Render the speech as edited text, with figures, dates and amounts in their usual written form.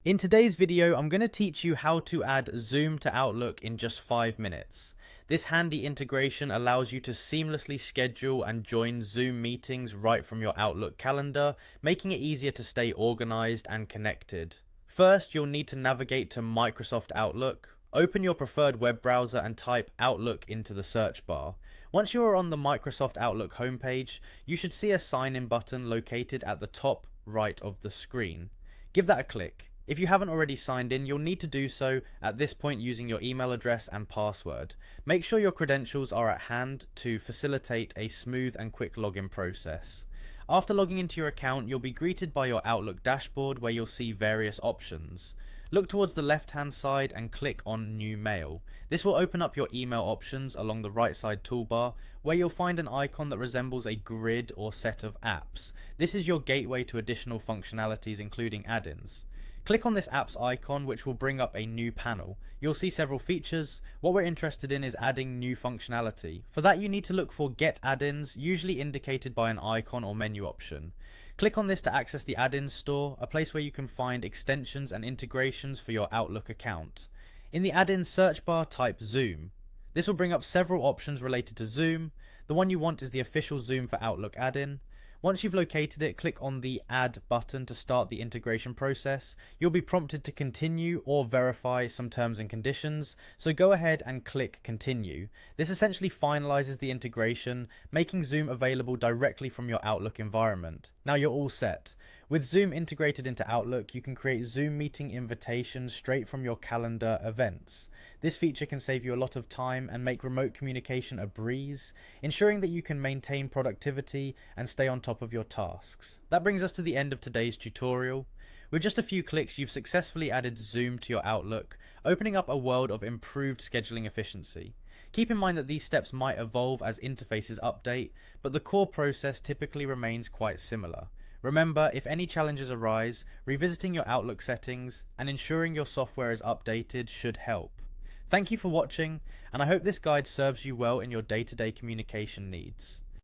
In today's video, I'm going to teach you how to add Zoom to Outlook in just 5 minutes. This handy integration allows you to seamlessly schedule and join Zoom meetings right from your Outlook calendar, making it easier to stay organized and connected. First, you'll need to navigate to Microsoft Outlook. Open your preferred web browser and type Outlook into the search bar. Once you are on the Microsoft Outlook homepage, you should see a sign in button located at the top right of the screen. Give that a click. If you haven't already signed in, you'll need to do so at this point using your email address and password. Make sure your credentials are at hand to facilitate a smooth and quick login process. After logging into your account, you'll be greeted by your Outlook dashboard where you'll see various options. Look towards the left hand side and click on New Mail. This will open up your email options along the right side toolbar, where you'll find an icon that resembles a grid or set of apps. This is your gateway to additional functionalities including add-ins. Click on this apps icon, which will bring up a new panel. You'll see several features. What we're interested in is adding new functionality. For that, you need to look for Get Add-ins, usually indicated by an icon or menu option. Click on this to access the add-ins store, a place where you can find extensions and integrations for your Outlook account. In the add-ins search bar, type Zoom. This will bring up several options related to Zoom. The one you want is the official Zoom for Outlook add-in. Once you've located it, click on the Add button to start the integration process. You'll be prompted to continue or verify some terms and conditions, so go ahead and click Continue. This essentially finalizes the integration, making Zoom available directly from your Outlook environment. Now you're all set. With Zoom integrated into Outlook, you can create Zoom meeting invitations straight from your calendar events. This feature can save you a lot of time and make remote communication a breeze, ensuring that you can maintain productivity and stay on top of your tasks. That brings us to the end of today's tutorial. With just a few clicks, you've successfully added Zoom to your Outlook, opening up a world of improved scheduling efficiency. Keep in mind that these steps might evolve as interfaces update, but the core process typically remains quite similar. Remember, if any challenges arise, revisiting your Outlook settings and ensuring your software is updated should help. Thank you for watching, and I hope this guide serves you well in your day-to-day communication needs.